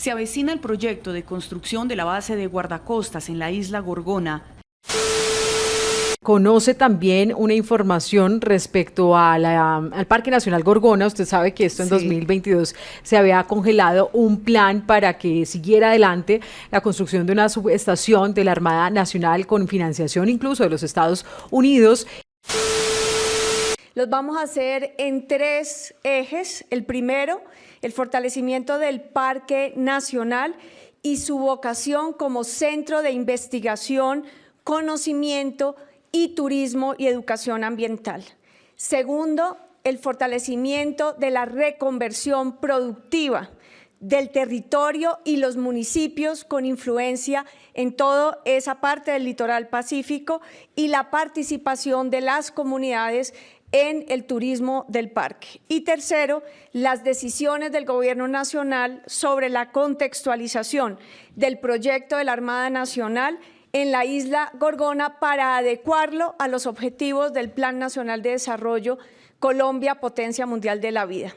Se avecina el proyecto de construcción de la base de guardacostas en la isla Gorgona. Conoce también una información respecto a al Parque Nacional Gorgona. Usted sabe que esto en 2022 se había congelado un plan para que siguiera adelante la construcción de una subestación de la Armada Nacional con financiación incluso de los Estados Unidos. Los vamos a hacer en 3 ejes. El primero, el fortalecimiento del Parque Nacional y su vocación como centro de investigación, conocimiento y turismo y educación ambiental. Segundo, el fortalecimiento de la reconversión productiva del territorio y los municipios con influencia en toda esa parte del litoral pacífico y la participación de las comunidades en el turismo del parque. Y tercero, las decisiones del Gobierno Nacional sobre la contextualización del proyecto de la Armada Nacional en la isla Gorgona para adecuarlo a los objetivos del Plan Nacional de Desarrollo Colombia, Potencia Mundial de la Vida.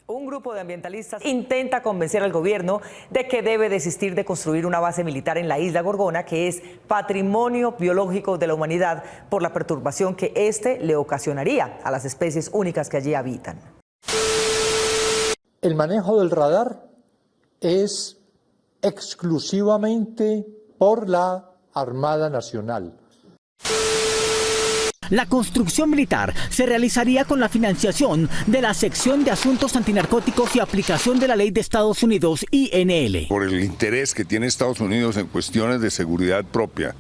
Un grupo de ambientalistas intenta convencer al gobierno de que debe desistir de construir una base militar en la isla Gorgona, que es patrimonio biológico de la humanidad, por la perturbación que este le ocasionaría a las especies únicas que allí habitan. El manejo del radar es exclusivamente por la Armada Nacional. La construcción militar se realizaría con la financiación de la Sección de Asuntos Antinarcóticos y Aplicación de la Ley de Estados Unidos, INL. Por el interés que tiene Estados Unidos en cuestiones de seguridad propia,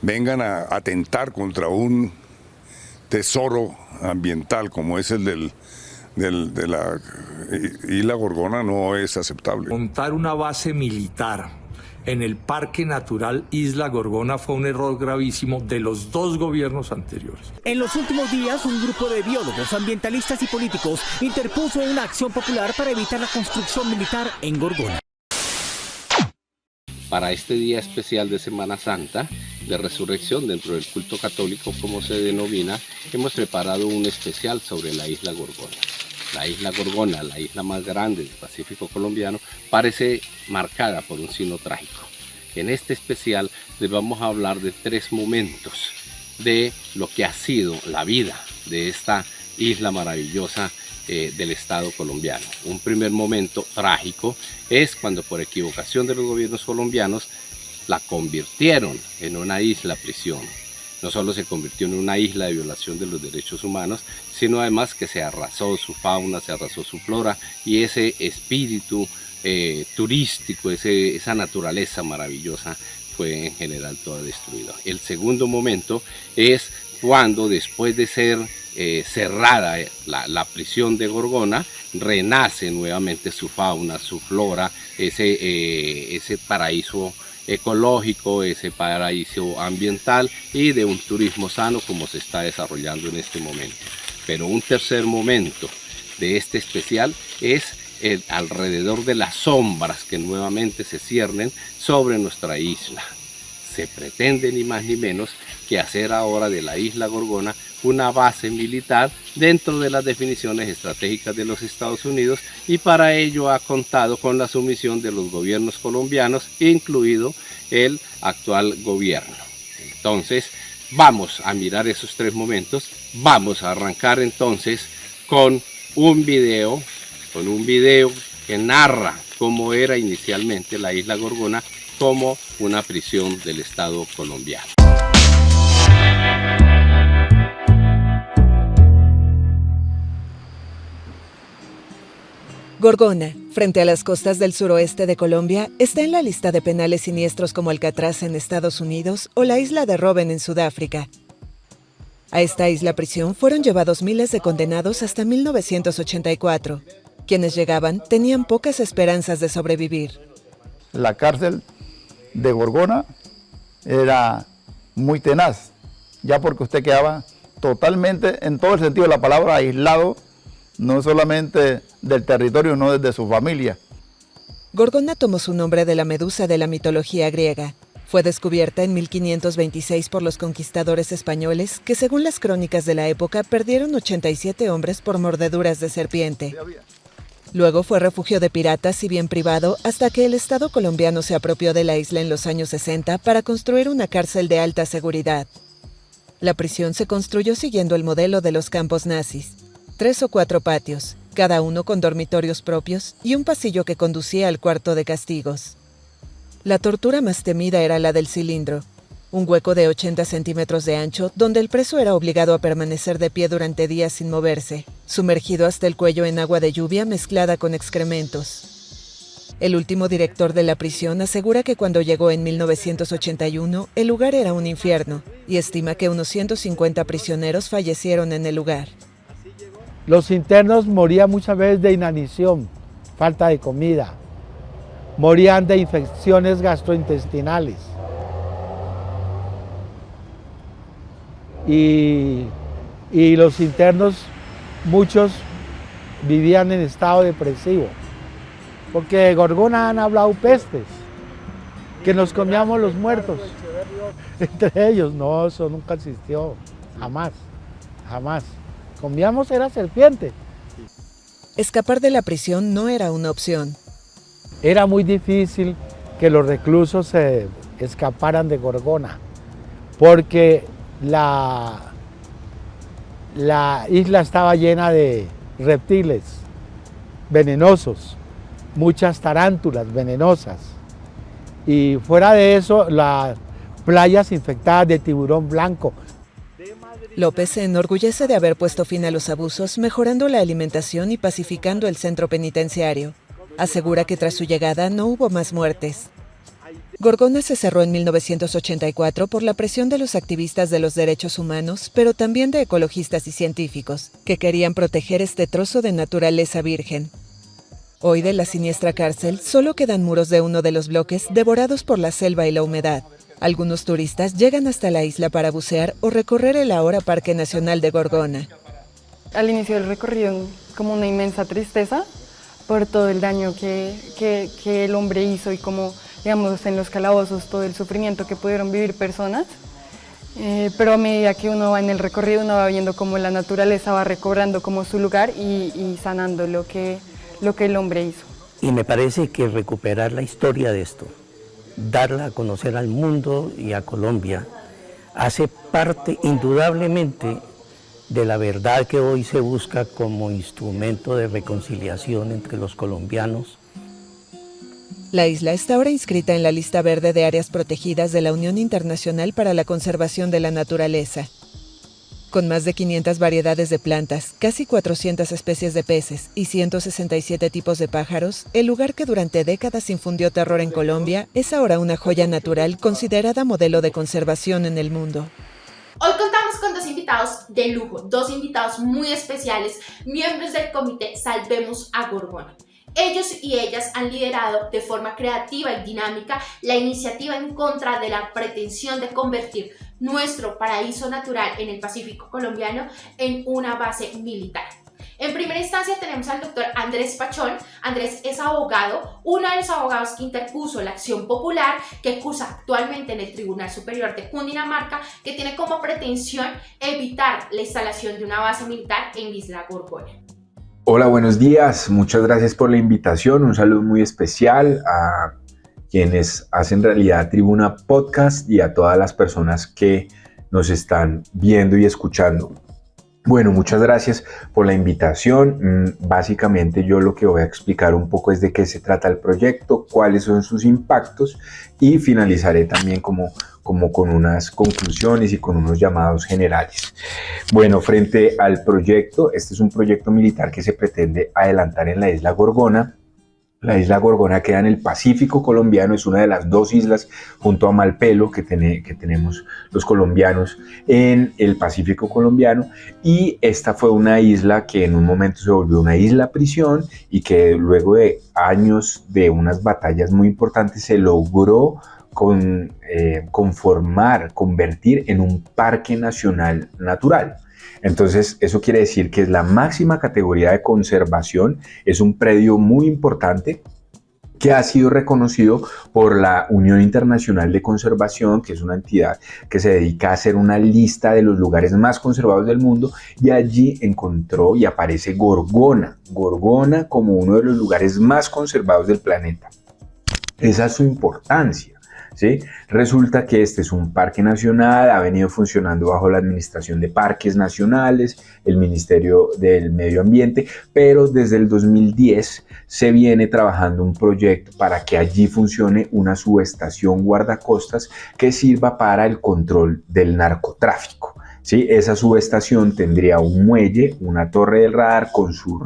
vengan a atentar contra un tesoro ambiental como es el de la isla Gorgona, no es aceptable. Montar una base militar en el Parque Natural Isla Gorgona fue un error gravísimo de los 2 gobiernos anteriores. En los últimos días, un grupo de biólogos, ambientalistas y políticos interpuso una acción popular para evitar la construcción militar en Gorgona. Para este día especial de Semana Santa, de resurrección dentro del culto católico, como se denomina, hemos preparado un especial sobre la isla Gorgona. La isla Gorgona, la isla más grande del Pacífico colombiano, parece marcada por un signo trágico. En este especial les vamos a hablar de 3 momentos de lo que ha sido la vida de esta isla maravillosa del Estado colombiano. Un primer momento trágico es cuando por equivocación de los gobiernos colombianos la convirtieron en una isla prisión. No solo se convirtió en una isla de violación de los derechos humanos, sino además que se arrasó su fauna, se arrasó su flora y ese espíritu turístico, esa naturaleza maravillosa fue en general toda destruida. El segundo momento es cuando después de ser cerrada la prisión de Gorgona, renace nuevamente su fauna, su flora, ese paraíso ecológico, ese paraíso ambiental y de un turismo sano como se está desarrollando en este momento. Pero un tercer momento de este especial es alrededor de las sombras que nuevamente se ciernen sobre nuestra isla. Se pretende ni más ni menos que hacer ahora de la isla Gorgona una base militar dentro de las definiciones estratégicas de los Estados Unidos, y para ello ha contado con la sumisión de los gobiernos colombianos, incluido el actual gobierno. Entonces vamos a mirar esos 3 momentos. Vamos a arrancar entonces con un video que narra cómo era inicialmente la isla Gorgona como una prisión del Estado colombiano. Gorgona, frente a las costas del suroeste de Colombia, está en la lista de penales siniestros como Alcatraz en Estados Unidos o la isla de Robben en Sudáfrica. A esta isla prisión fueron llevados miles de condenados hasta 1984. Quienes llegaban tenían pocas esperanzas de sobrevivir. La cárcel de Gorgona era muy tenaz, ya porque usted quedaba totalmente, en todo el sentido de la palabra, aislado, no solamente del territorio, no desde su familia. Gorgona tomó su nombre de la medusa de la mitología griega. Fue descubierta en 1526 por los conquistadores españoles, que según las crónicas de la época perdieron 87 hombres por mordeduras de serpiente. Luego fue refugio de piratas y bien privado hasta que el Estado colombiano se apropió de la isla en los años 60 para construir una cárcel de alta seguridad. La prisión se construyó siguiendo el modelo de los campos nazis. 3 o 4 patios, cada uno con dormitorios propios y un pasillo que conducía al cuarto de castigos. La tortura más temida era la del cilindro, un hueco de 80 centímetros de ancho donde el preso era obligado a permanecer de pie durante días sin moverse, sumergido hasta el cuello en agua de lluvia mezclada con excrementos. El último director de la prisión asegura que cuando llegó en 1981, el lugar era un infierno y estima que unos 150 prisioneros fallecieron en el lugar. Los internos morían muchas veces de inanición, falta de comida, morían de infecciones gastrointestinales. Y los internos, muchos vivían en estado depresivo, porque de Gorgona han hablado pestes, que nos comíamos los muertos. Entre ellos, no, eso nunca existió, jamás, jamás. Comíamos era serpiente. Escapar de la prisión no era una opción. Era muy difícil que los reclusos se escaparan de Gorgona, porque la isla estaba llena de reptiles venenosos, muchas tarántulas venenosas, y fuera de eso, las playas infectadas de tiburón blanco. López se enorgullece de haber puesto fin a los abusos, mejorando la alimentación y pacificando el centro penitenciario. Asegura que tras su llegada no hubo más muertes. Gorgona se cerró en 1984 por la presión de los activistas de los derechos humanos, pero también de ecologistas y científicos, que querían proteger este trozo de naturaleza virgen. Hoy de la siniestra cárcel solo quedan muros de uno de los bloques devorados por la selva y la humedad. Algunos turistas llegan hasta la isla para bucear o recorrer el ahora Parque Nacional de Gorgona. Al inicio del recorrido, como una inmensa tristeza por todo el daño que el hombre hizo y como, digamos, en los calabozos, todo el sufrimiento que pudieron vivir personas. Pero a medida que uno va en el recorrido, uno va viendo cómo la naturaleza va recobrando como su lugar y sanando lo que el hombre hizo. Y me parece que recuperar la historia de esto, darla a conocer al mundo y a Colombia, hace parte indudablemente de la verdad que hoy se busca como instrumento de reconciliación entre los colombianos. La isla está ahora inscrita en la lista verde de áreas protegidas de la Unión Internacional para la Conservación de la Naturaleza. Con más de 500 variedades de plantas, casi 400 especies de peces y 167 tipos de pájaros, el lugar que durante décadas infundió terror en Colombia es ahora una joya natural considerada modelo de conservación en el mundo. Hoy contamos con 2 invitados de lujo, 2 invitados muy especiales, miembros del comité Salvemos a Gorgona. Ellos y ellas han liderado de forma creativa y dinámica la iniciativa en contra de la pretensión de convertir nuestro paraíso natural en el Pacífico colombiano en una base militar. En primera instancia tenemos al doctor Andrés Pachón. Andrés es abogado, uno de los abogados que interpuso la acción popular que cursa actualmente en el Tribunal Superior de Cundinamarca, que tiene como pretensión evitar la instalación de una base militar en Isla Gorgona. Hola, buenos días. Muchas gracias por la invitación. Un saludo muy especial a quienes hacen realidad Tribuna Podcast y a todas las personas que nos están viendo y escuchando. Bueno, muchas gracias por la invitación. Básicamente yo lo que voy a explicar un poco es de qué se trata el proyecto, cuáles son sus impactos y finalizaré también como con unas conclusiones y con unos llamados generales. Bueno, frente al proyecto, este es un proyecto militar que se pretende adelantar en la isla Gorgona. La isla Gorgona queda en el Pacífico colombiano, es una de las 2 islas junto a Malpelo que tenemos los colombianos en el Pacífico colombiano, y esta fue una isla que en un momento se volvió una isla prisión y que luego de años de unas batallas muy importantes se logró convertir en un parque nacional natural. Entonces, eso quiere decir que es la máxima categoría de conservación, es un predio muy importante que ha sido reconocido por la Unión Internacional de Conservación, que es una entidad que se dedica a hacer una lista de los lugares más conservados del mundo, y allí encontró y aparece Gorgona como uno de los lugares más conservados del planeta. Esa es su importancia. ¿Sí? Resulta que este es un parque nacional, ha venido funcionando bajo la Administración de Parques Nacionales, el Ministerio del Medio Ambiente, pero desde el 2010 se viene trabajando un proyecto para que allí funcione una subestación guardacostas que sirva para el control del narcotráfico. ¿Sí? Esa subestación tendría un muelle, una torre del radar con su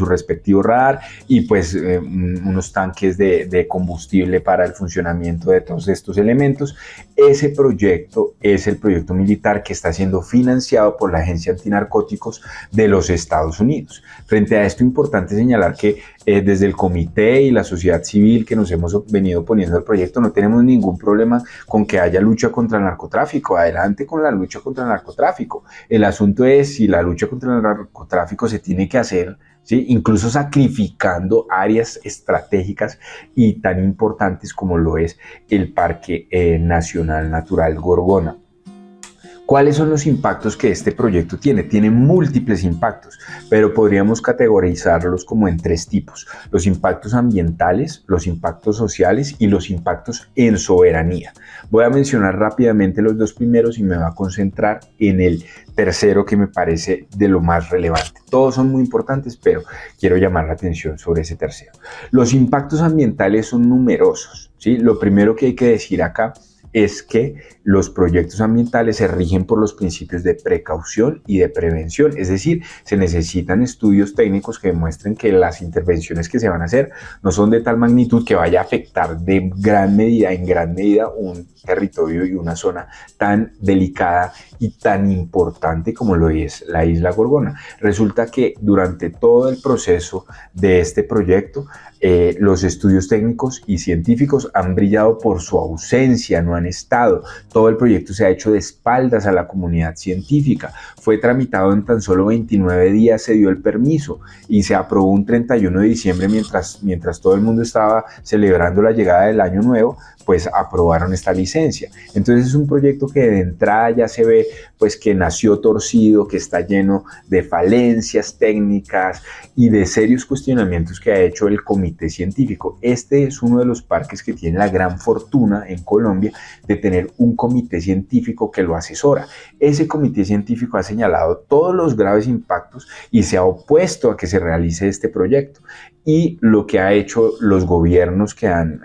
respectivo radar y pues unos tanques de combustible para el funcionamiento de todos estos elementos. Ese proyecto es el proyecto militar que está siendo financiado por la Agencia Antinarcóticos de los Estados Unidos. Frente a esto, importante señalar que desde el comité y la sociedad civil que nos hemos venido poniendo al proyecto no tenemos ningún problema con que haya lucha contra el narcotráfico. Adelante con la lucha contra el narcotráfico. El asunto es si la lucha contra el narcotráfico se tiene que hacer, ¿sí? Incluso sacrificando áreas estratégicas y tan importantes como lo es el Parque Nacional Natural Gorgona. ¿Cuáles son los impactos que este proyecto tiene? Tiene múltiples impactos, pero podríamos categorizarlos como en tres tipos: los impactos ambientales, los impactos sociales y los impactos en soberanía. Voy a mencionar rápidamente los dos primeros y me voy a concentrar en el tercero, que me parece de lo más relevante. Todos son muy importantes, pero quiero llamar la atención sobre ese tercero. Los impactos ambientales son numerosos, ¿sí? Lo primero que hay que decir acá es que los proyectos ambientales se rigen por los principios de precaución y de prevención, es decir, se necesitan estudios técnicos que demuestren que las intervenciones que se van a hacer no son de tal magnitud que vaya a afectar en gran medida un territorio y una zona tan delicada y tan importante como lo es la isla Gorgona. Resulta que durante todo el proceso de este proyecto, los estudios técnicos y científicos han brillado por su ausencia, no han estado. Todo el proyecto se ha hecho de espaldas a la comunidad científica. Fue tramitado en tan solo 29 días, se dio el permiso y se aprobó un 31 de diciembre mientras todo el mundo estaba celebrando la llegada del año nuevo, pues aprobaron esta licencia. Entonces es un proyecto que de entrada ya se ve pues que nació torcido, que está lleno de falencias técnicas y de serios cuestionamientos que ha hecho el comité científico. Este es uno de los parques que tiene la gran fortuna en Colombia de tener un comité científico que lo asesora. Ese comité científico ha señalado todos los graves impactos y se ha opuesto a que se realice este proyecto. Y lo que ha hecho los gobiernos que han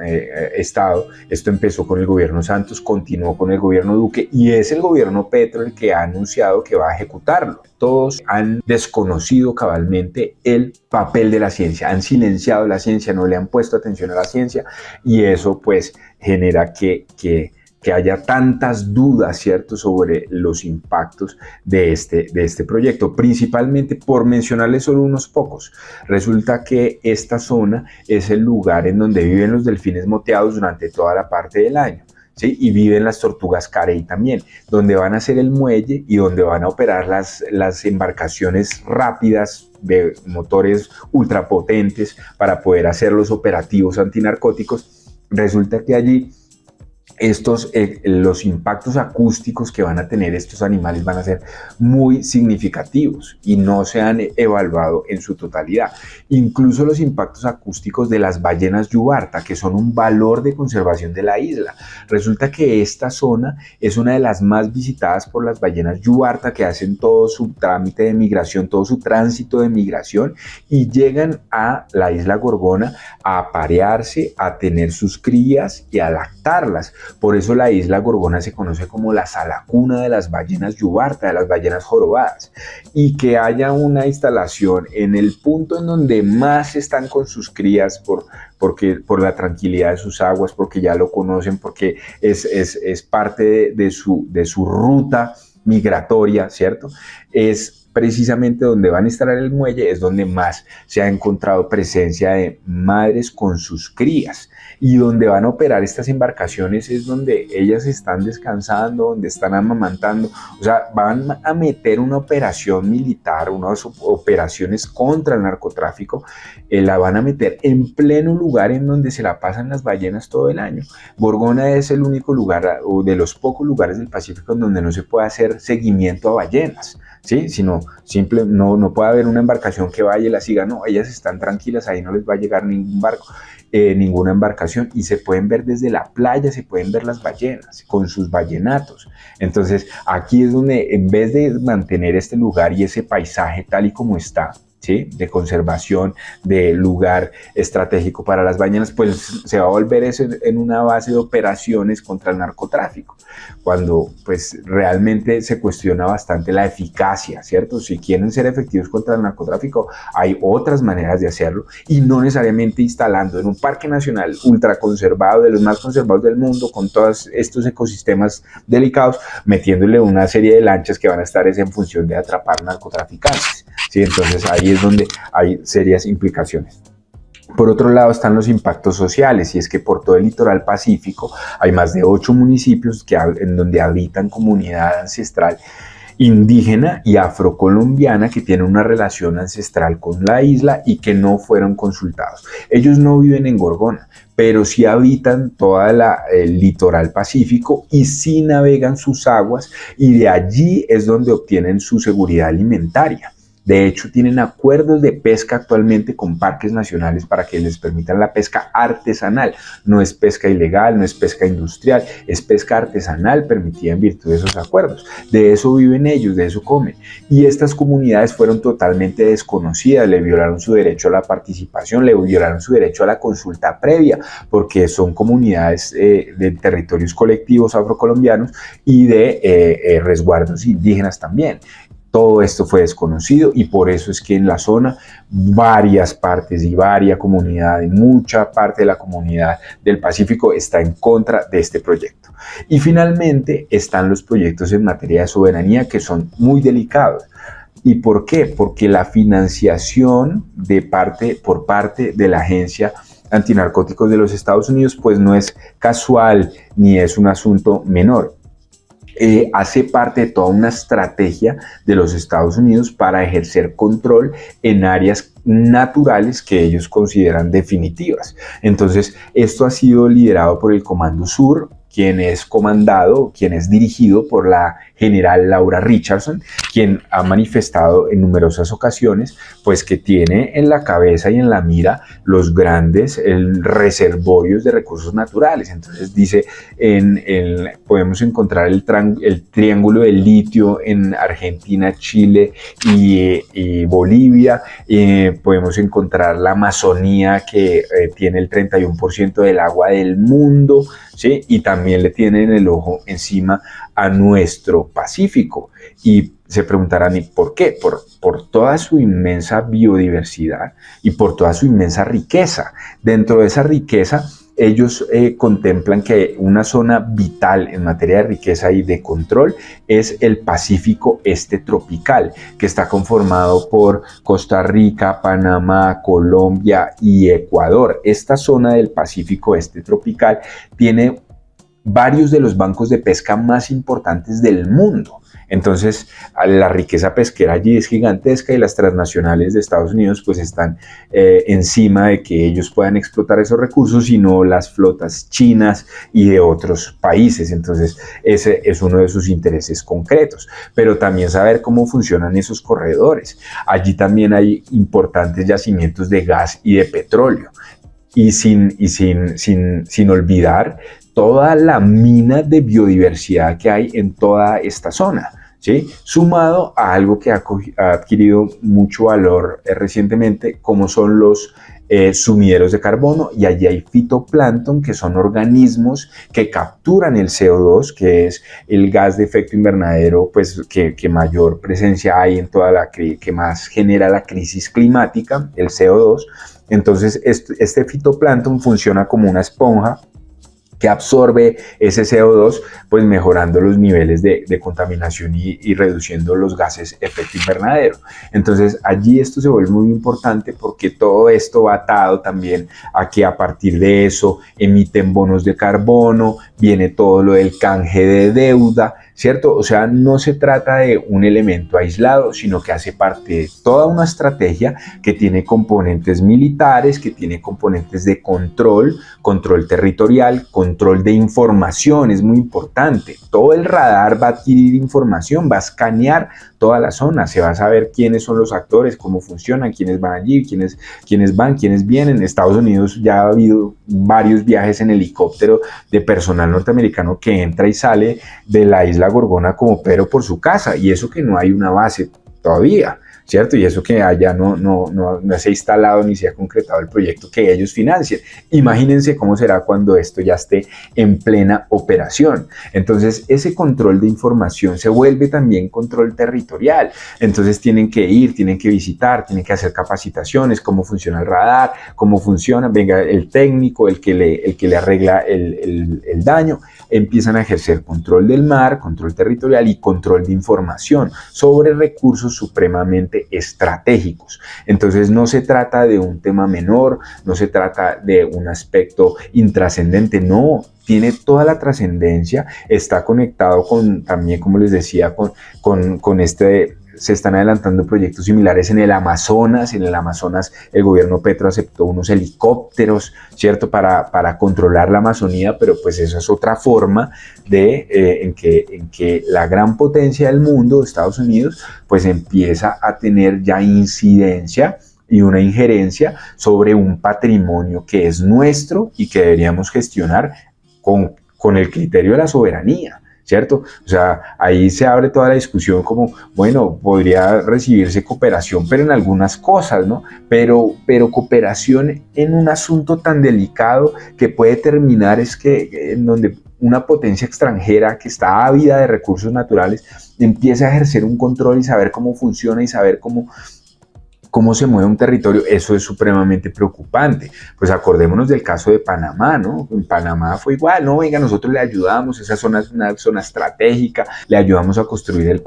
estado, esto empezó con el gobierno Santos, continuó con el gobierno Duque y es el gobierno Petro el que ha anunciado que va a ejecutarlo. Todos han desconocido cabalmente el papel de la ciencia, han silenciado la ciencia, no le han puesto atención a la ciencia y eso pues genera que haya tantas dudas, ¿cierto?, sobre los impactos de este proyecto, principalmente por mencionarles solo unos pocos. Resulta que esta zona es el lugar en donde viven los delfines moteados durante toda la parte del año, ¿sí? Y viven las tortugas carey también, donde van a hacer el muelle y donde van a operar las embarcaciones rápidas de motores ultrapotentes para poder hacer los operativos antinarcóticos. Resulta que allí los impactos acústicos que van a tener estos animales van a ser muy significativos y no se han evaluado en su totalidad. Incluso los impactos acústicos de las ballenas yubarta, que son un valor de conservación de la isla. Resulta que esta zona es una de las más visitadas por las ballenas yubarta, que hacen todo su trámite de migración, todo su tránsito de migración y llegan a la isla Gorgona a aparearse, a tener sus crías y a lactarlas. Por eso la isla Gorgona se conoce como la salacuna de las ballenas yubarta, de las ballenas jorobadas. Y que haya una instalación en el punto en donde más están con sus crías por la tranquilidad de sus aguas, porque ya lo conocen, porque es parte de su ruta migratoria, ¿cierto? Es precisamente donde van a instalar el muelle es donde más se ha encontrado presencia de madres con sus crías. Y donde van a operar estas embarcaciones es donde ellas están descansando, donde están amamantando. O sea, van a meter una operación militar, unas operaciones contra el narcotráfico, la van a meter en pleno lugar en donde se la pasan las ballenas todo el año. Gorgona es el único lugar, o de los pocos lugares del Pacífico en donde no se puede hacer seguimiento a ballenas, ¿sí? Sino no puede haber una embarcación que vaya y la siga, no, ellas están tranquilas, ahí no les va a llegar ningún barco. Ninguna embarcación, y se pueden ver desde la playa, se pueden ver las ballenas con sus ballenatos. Entonces aquí es donde, en vez de mantener este lugar y ese paisaje tal y como está, ¿sí?, de conservación, de lugar estratégico para las ballenas, pues se va a volver eso en una base de operaciones contra el narcotráfico, cuando pues realmente se cuestiona bastante la eficacia, ¿cierto? Si quieren ser efectivos contra el narcotráfico, hay otras maneras de hacerlo, y no necesariamente instalando en un parque nacional ultra conservado, de los más conservados del mundo, con todos estos ecosistemas delicados, metiéndole una serie de lanchas que van a estar en función de atrapar narcotraficantes, ¿sí? Entonces ahí es donde hay serias implicaciones. Por otro lado están los impactos sociales, y es que por todo el litoral pacífico hay más de 8 municipios en donde habitan comunidad ancestral indígena y afrocolombiana que tienen una relación ancestral con la isla y que no fueron consultados. Ellos no viven en Gorgona, pero sí habitan toda el litoral pacífico y sí navegan sus aguas, y de allí es donde obtienen su seguridad alimentaria. De hecho, tienen acuerdos de pesca actualmente con parques nacionales para que les permitan la pesca artesanal. No es pesca ilegal, no es pesca industrial, es pesca artesanal permitida en virtud de esos acuerdos. De eso viven ellos, de eso comen. Y estas comunidades fueron totalmente desconocidas, le violaron su derecho a la participación, le violaron su derecho a la consulta previa, porque son comunidades de territorios colectivos afrocolombianos y de resguardos indígenas también. Todo esto fue desconocido, y por eso es que en la zona varias partes y varias comunidades, mucha parte de la comunidad del Pacífico está en contra de este proyecto. Y finalmente están los proyectos en materia de soberanía, que son muy delicados. ¿Y por qué? Porque la financiación por parte de la Agencia Antinarcóticos de los Estados Unidos pues no es casual ni es un asunto menor. Hace parte de toda una estrategia de los Estados Unidos para ejercer control en áreas naturales que ellos consideran definitivas. Entonces, esto ha sido liderado por el Comando Sur, quien es dirigido por la general Laura Richardson, quien ha manifestado en numerosas ocasiones pues que tiene en la cabeza y en la mira los grandes reservorios de recursos naturales. Entonces dice, podemos encontrar el triángulo del litio en Argentina, Chile y Bolivia, podemos encontrar la Amazonía, que tiene el 31% del agua del mundo, ¿sí? Y también le tienen el ojo encima a nuestro Pacífico. Y se preguntarán, ¿y por qué? Por toda su inmensa biodiversidad y por toda su inmensa riqueza. Dentro de esa riqueza, ellos contemplan que una zona vital en materia de riqueza y de control es el Pacífico Este tropical, que está conformado por Costa Rica, Panamá, Colombia y Ecuador. Esta zona del Pacífico Este tropical tiene varios de los bancos de pesca más importantes del mundo. Entonces, la riqueza pesquera allí es gigantesca, y las transnacionales de Estados Unidos pues están encima de que ellos puedan explotar esos recursos, y no las flotas chinas y de otros países. Entonces, ese es uno de sus intereses concretos. Pero también saber cómo funcionan esos corredores. Allí también hay importantes yacimientos de gas y de petróleo. Y sin olvidar toda la mina de biodiversidad que hay en toda esta zona, ¿sí? Sumado a algo que ha adquirido mucho valor recientemente, como son los sumideros de carbono, y allí hay fitoplancton, que son organismos que capturan el CO2, que es el gas de efecto invernadero pues, que mayor presencia hay en que más genera la crisis climática, el CO2. Entonces este fitoplancton funciona como una esponja que absorbe ese CO2, pues mejorando los niveles de contaminación y reduciendo los gases efecto invernadero. Entonces allí esto se vuelve muy importante porque todo esto va atado también a que a partir de eso emiten bonos de carbono, viene todo lo del canje de deuda, ¿cierto? O sea, no se trata de un elemento aislado, sino que hace parte de toda una estrategia que tiene componentes militares, que tiene componentes de control territorial, control de información, es muy importante. Todo el radar va a adquirir información, va a escanear toda la zona, se va a saber quiénes son los actores, cómo funcionan, quiénes van allí, quiénes van, quiénes vienen. En Estados Unidos ya ha habido varios viajes en helicóptero de personal norteamericano que entra y sale de la isla Gorgona como Pedro por su casa, y eso que no hay una base todavía, ¿cierto? Y eso que allá no se ha instalado ni se ha concretado el proyecto que ellos financian. Imagínense cómo será cuando esto ya esté en plena operación. Entonces, ese control de información se vuelve también control territorial. Entonces, tienen que ir, tienen que visitar, tienen que hacer capacitaciones, cómo funciona el radar, cómo funciona, venga el técnico, el que le arregla el daño. Empiezan a ejercer control del mar, control territorial y control de información sobre recursos supremamente estratégicos. Entonces no se trata de un tema menor, no se trata de un aspecto intrascendente, no, tiene toda la trascendencia, está conectado con, también como les decía, con este... Se están adelantando proyectos similares en el Amazonas. En el Amazonas el gobierno Petro aceptó unos helicópteros, ¿cierto? Para controlar la Amazonía, pero pues eso es otra forma en que la gran potencia del mundo, Estados Unidos, pues empieza a tener ya incidencia y una injerencia sobre un patrimonio que es nuestro y que deberíamos gestionar con el criterio de la soberanía, ¿cierto? O sea, ahí se abre toda la discusión como, bueno, podría recibirse cooperación, pero en algunas cosas, ¿no? Pero cooperación en un asunto tan delicado que puede terminar en donde una potencia extranjera que está ávida de recursos naturales empieza a ejercer un control y saber cómo funciona y saber cómo se mueve un territorio, eso es supremamente preocupante. Pues acordémonos del caso de Panamá, ¿no? En Panamá fue igual, no, venga, nosotros le ayudamos, esa zona es una zona estratégica, le ayudamos a construir el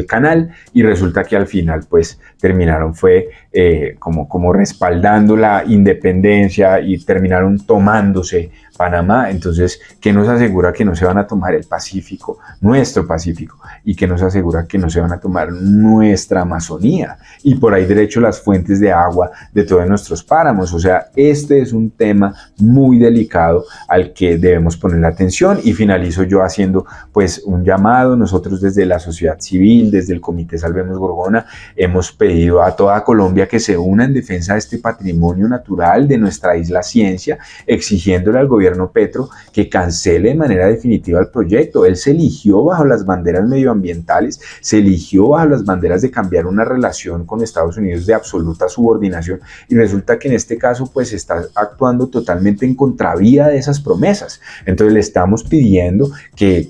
canal y resulta que al final pues terminaron como respaldando la independencia y terminaron tomándose Panamá. Entonces, ¿qué nos asegura que no se van a tomar el Pacífico, nuestro Pacífico? ¿Y qué nos asegura que no se van a tomar nuestra Amazonía? Y por ahí derecho las fuentes de agua de todos nuestros páramos. O sea, este es un tema muy delicado al que debemos poner la atención. Y finalizo yo haciendo pues un llamado. Nosotros desde la sociedad civil, desde el Comité Salvemos Gorgona, hemos pedido a toda Colombia que se una en defensa de este patrimonio natural de nuestra isla Ciencia, exigiéndole al gobierno Petro que cancele de manera definitiva el proyecto. Él se eligió bajo las banderas medioambientales, se eligió bajo las banderas de cambiar una relación con Estados Unidos de absoluta subordinación y resulta que en este caso pues está actuando totalmente en contravía de esas promesas. Entonces le estamos pidiendo que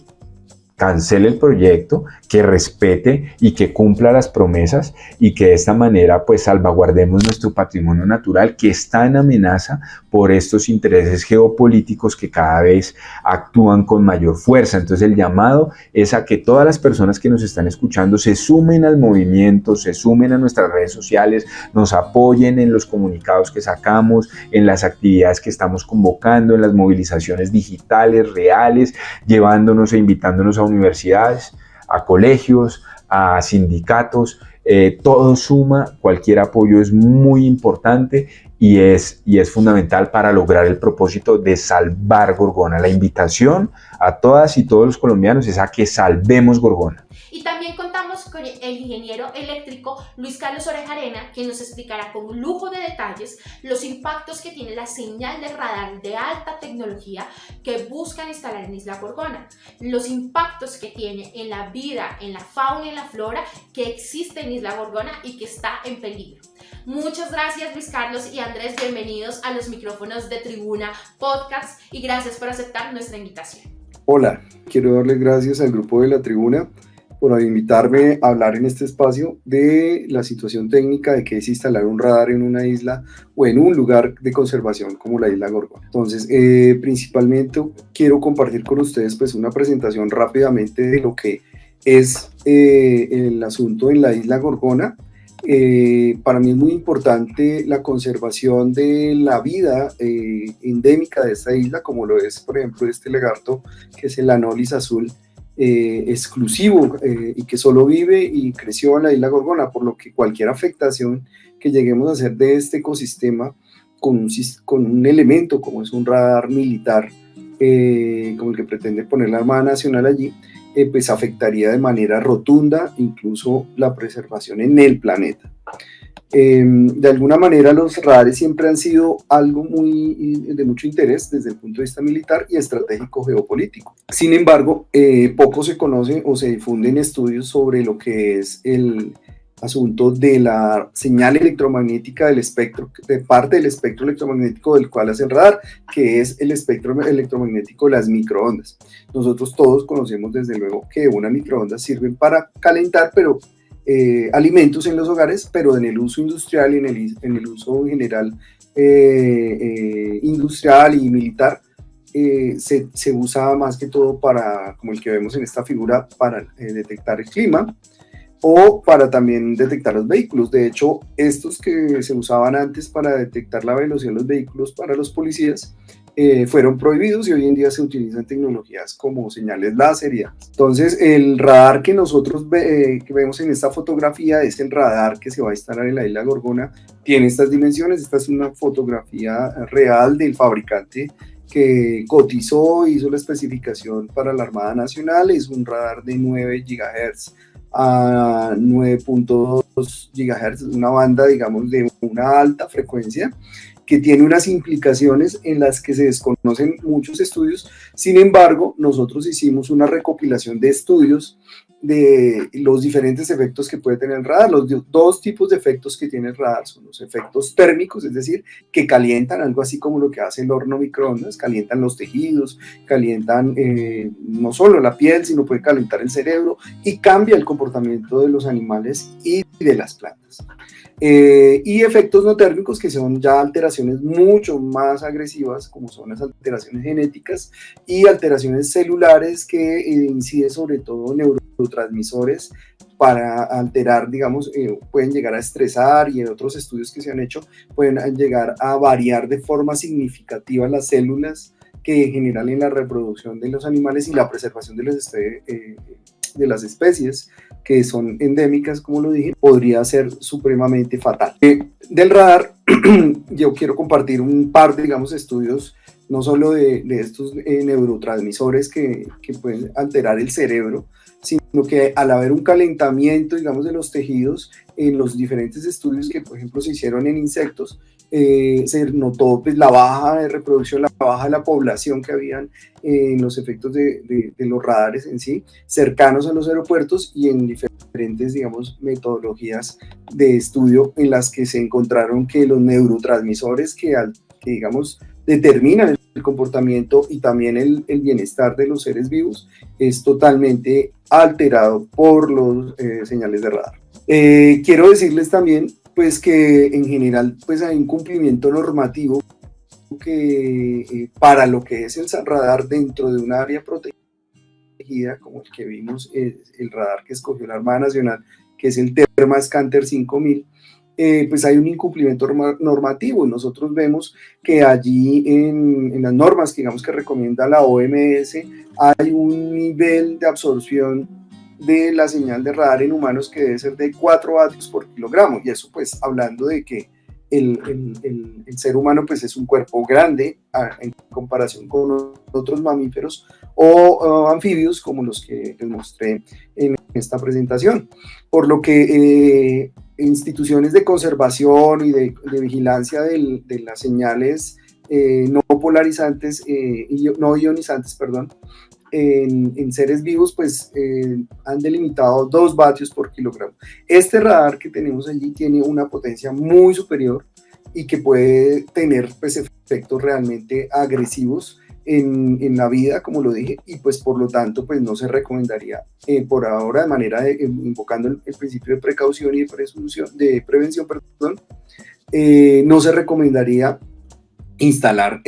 cancele el proyecto, que respete y que cumpla las promesas y que de esta manera pues salvaguardemos nuestro patrimonio natural que está en amenaza por estos intereses geopolíticos que cada vez actúan con mayor fuerza. Entonces el llamado es a que todas las personas que nos están escuchando se sumen al movimiento, se sumen a nuestras redes sociales, nos apoyen en los comunicados que sacamos, en las actividades que estamos convocando, en las movilizaciones digitales, reales, llevándonos e invitándonos a universidades, a colegios, a sindicatos, todo suma, cualquier apoyo es muy importante y es fundamental para lograr el propósito de salvar Gorgona. La invitación a todas y todos los colombianos es a que salvemos Gorgona. Y también contamos con el ingeniero eléctrico Luis Carlos Orejarena, quien nos explicará con lujo de detalles los impactos que tiene la señal de radar de alta tecnología que buscan instalar en Isla Gorgona, los impactos que tiene en la vida, en la fauna y en la flora que existe en Isla Gorgona y que está en peligro. Muchas gracias Luis Carlos y Andrés, bienvenidos a los micrófonos de Tribuna Podcast y gracias por aceptar nuestra invitación. Hola, quiero darle gracias al grupo de La Tribuna por invitarme a hablar en este espacio de la situación técnica de qué es instalar un radar en una isla o en un lugar de conservación como la isla Gorgona. Entonces, principalmente quiero compartir con ustedes pues una presentación rápidamente de lo que es el asunto en la isla Gorgona. Para mí es muy importante la conservación de la vida endémica de esta isla, como lo es, por ejemplo, este lagarto que es el Anolis azul, exclusivo y que solo vive y creció en la isla Gorgona, por lo que cualquier afectación que lleguemos a hacer de este ecosistema con un elemento como es un radar militar, como el que pretende poner la Armada Nacional allí, pues afectaría de manera rotunda incluso la preservación en el planeta. De alguna manera los radares siempre han sido algo de mucho interés desde el punto de vista militar y estratégico geopolítico. Sin embargo, poco se conoce o se difunden estudios sobre lo que es el asunto de la señal electromagnética del espectro, de parte del espectro electromagnético del cual hace el radar, que es el espectro electromagnético de las microondas. Nosotros todos conocemos desde luego que unas microondas sirven para calentar alimentos en los hogares, pero en el uso industrial y en el uso general industrial y militar se usa más que todo para, como el que vemos en esta figura, para detectar el clima, o para también detectar los vehículos. De hecho, estos que se usaban antes para detectar la velocidad de los vehículos para los policías fueron prohibidos y hoy en día se utilizan tecnologías como señales láser y demás. Entonces, el radar que nosotros que vemos en esta fotografía es el radar que se va a instalar en la isla Gorgona. Tiene estas dimensiones. Esta es una fotografía real del fabricante que cotizó, hizo la especificación para la Armada Nacional. Es un radar de 9 GHz a 9.2 GHz, una banda, digamos, de una alta frecuencia, que tiene unas implicaciones en las que se desconocen muchos estudios. Sin embargo, nosotros hicimos una recopilación de estudios de los diferentes efectos que puede tener el radar. Los dos tipos de efectos que tiene el radar son los efectos térmicos, es decir, que calientan, algo así como lo que hace el horno microondas, calientan los tejidos, calientan no solo la piel, sino puede calentar el cerebro y cambia el comportamiento de los animales y de las plantas. Y efectos no térmicos, que son ya alteraciones mucho más agresivas, como son las alteraciones genéticas y alteraciones celulares que inciden sobre todo en neurotransmisores para alterar, digamos, pueden llegar a estresar, y en otros estudios que se han hecho pueden llegar a variar de forma significativa las células que generan en la reproducción de los animales y la preservación de las especies que son endémicas, como lo dije, podría ser supremamente fatal. Del radar, yo quiero compartir un par de, digamos, estudios, no solo de estos neurotransmisores que pueden alterar el cerebro, sino que al haber un calentamiento, digamos, de los tejidos, en los diferentes estudios que, por ejemplo, se hicieron en insectos, se notó pues, la baja de reproducción, la baja de la población que habían en los efectos de los radares en sí, cercanos a los aeropuertos y en diferentes, digamos, metodologías de estudio en las que se encontraron que los neurotransmisores que digamos, determinan el comportamiento y también el bienestar de los seres vivos es totalmente alterado por los señales de radar. Quiero decirles también pues que en general pues hay un cumplimiento normativo que para lo que es el radar dentro de un área protegida, como el que vimos, el radar que escogió la Armada Nacional, que es el Terma Scanter 5000, pues hay un incumplimiento normativo, y nosotros vemos que allí en las normas que, digamos, que recomienda la OMS hay un nivel de absorción de la señal de radar en humanos que debe ser de 4 vatios por kilogramo, y eso pues hablando de que el ser humano pues es un cuerpo grande en comparación con otros mamíferos o anfibios como los que les mostré en esta presentación, por lo que instituciones de conservación y de vigilancia de las señales no polarizantes, no ionizantes, perdón, en seres vivos, pues han delimitado 2 vatios por kilogramo. Este radar que tenemos allí tiene una potencia muy superior y que puede tener pues, efectos realmente agresivos en la vida, como lo dije, y pues por lo tanto pues no se recomendaría por ahora, de manera de, invocando el principio de precaución y de prevención, no se recomendaría instalar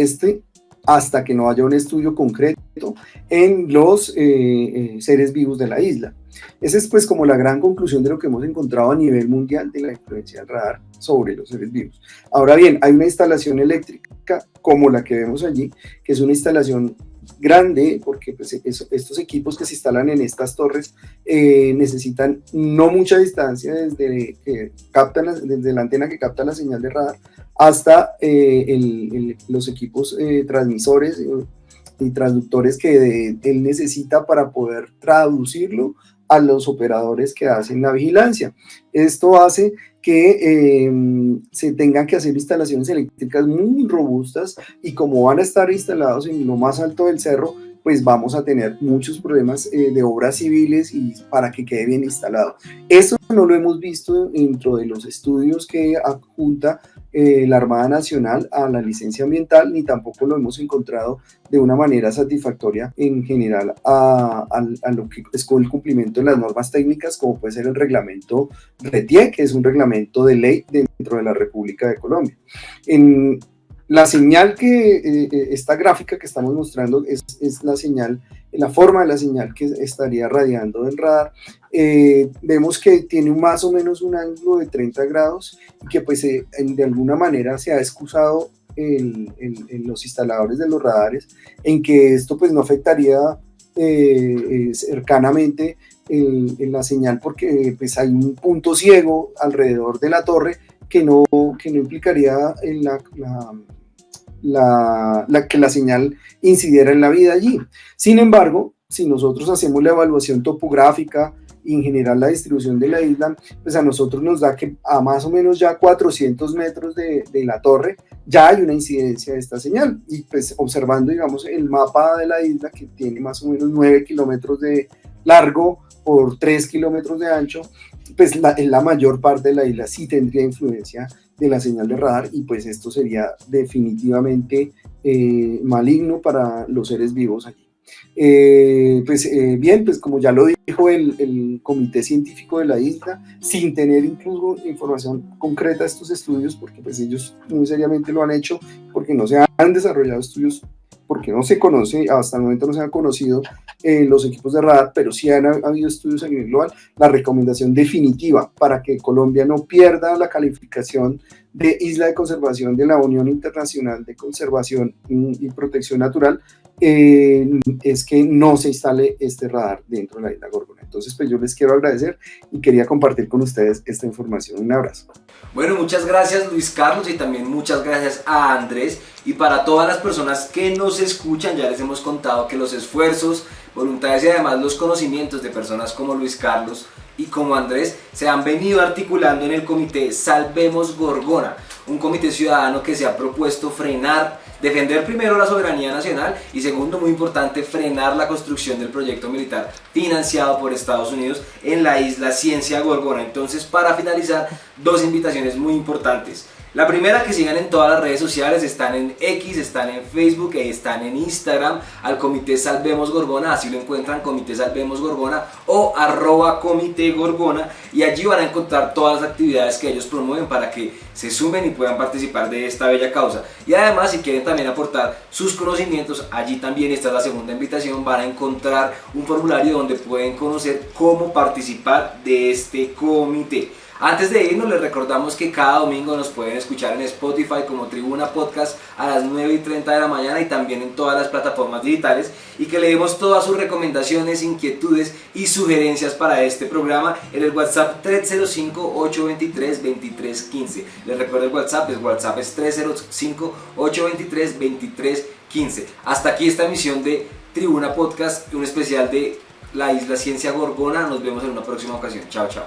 hasta que no haya un estudio concreto en los seres vivos de la isla. Esa es pues como la gran conclusión de lo que hemos encontrado a nivel mundial de la influencia del radar sobre los seres vivos. Ahora bien, hay una instalación eléctrica como la que vemos allí, que es una instalación grande, porque pues, estos equipos que se instalan en estas torres necesitan no mucha distancia desde la antena que capta la señal de radar hasta los equipos transmisores y transductores que él necesita para poder traducirlo a los operadores que hacen la vigilancia. Esto hace que se tengan que hacer instalaciones eléctricas muy robustas, y como van a estar instalados en lo más alto del cerro, pues vamos a tener muchos problemas de obras civiles y para que quede bien instalado. Eso no lo hemos visto dentro de los estudios que adjunta la Armada Nacional a la licencia ambiental, ni tampoco lo hemos encontrado de una manera satisfactoria en general a lo que es con el cumplimiento de las normas técnicas, como puede ser el reglamento RETIE, que es un reglamento de ley dentro de la República de Colombia. La señal esta gráfica que estamos mostrando es la señal, la forma de la señal que estaría radiando del radar. Vemos que tiene más o menos un ángulo de 30 grados y que pues de alguna manera se ha excusado en los instaladores de los radares en que esto pues no afectaría cercanamente en la señal, porque pues hay un punto ciego alrededor de la torre que no implicaría en que la señal incidiera en la vida allí. Sin embargo, si nosotros hacemos la evaluación topográfica y en general la distribución de la isla, pues a nosotros nos da que a más o menos ya 400 metros de la torre ya hay una incidencia de esta señal, y pues observando, digamos, el mapa de la isla, que tiene más o menos 9 kilómetros de largo por 3 kilómetros de ancho, pues en la mayor parte de la isla sí tendría influencia de la señal de radar, y pues esto sería definitivamente maligno para los seres vivos allí. Bien, pues como ya lo dijo el comité científico de la isla, sin tener incluso información concreta de estos estudios, porque pues ellos muy seriamente lo han hecho, porque no se han desarrollado estudios, porque no se conoce, hasta el momento no se han conocido los equipos de radar, pero sí han habido estudios a nivel global. La recomendación definitiva para que Colombia no pierda la calificación de isla de conservación de la Unión Internacional de Conservación y Protección Natural es que no se instale este radar dentro de la isla Gorgona. Entonces, pues yo les quiero agradecer y quería compartir con ustedes esta información. Un abrazo. Bueno, muchas gracias Luis Carlos, y también muchas gracias a Andrés, y para todas las personas que nos escuchan, ya les hemos contado que los esfuerzos, voluntades y además los conocimientos de personas como Luis Carlos y como Andrés se han venido articulando en el comité Salvemos Gorgona, un comité ciudadano que se ha propuesto defender primero la soberanía nacional y segundo, muy importante, frenar la construcción del proyecto militar financiado por Estados Unidos en la isla Ciencia Gorgona. Entonces, para finalizar, dos invitaciones muy importantes. La primera, que sigan en todas las redes sociales, están en X, están en Facebook, están en Instagram, al Comité Salvemos Gorgona, así lo encuentran, Comité Salvemos Gorgona o @Comité Gorgona, y allí van a encontrar todas las actividades que ellos promueven para que se sumen y puedan participar de esta bella causa. Y además, si quieren también aportar sus conocimientos, allí también, esta es la segunda invitación, van a encontrar un formulario donde pueden conocer cómo participar de este comité. Antes de irnos, les recordamos que cada domingo nos pueden escuchar en Spotify como Tribuna Podcast a las 9:30 de la mañana y también en todas las plataformas digitales, y que leemos todas sus recomendaciones, inquietudes y sugerencias para este programa en el WhatsApp 305-823-2315. Les recuerdo el WhatsApp es 305-823-2315. Hasta aquí esta emisión de Tribuna Podcast, un especial de la isla Ciencia Gorgona. Nos vemos en una próxima ocasión. Chao, chao.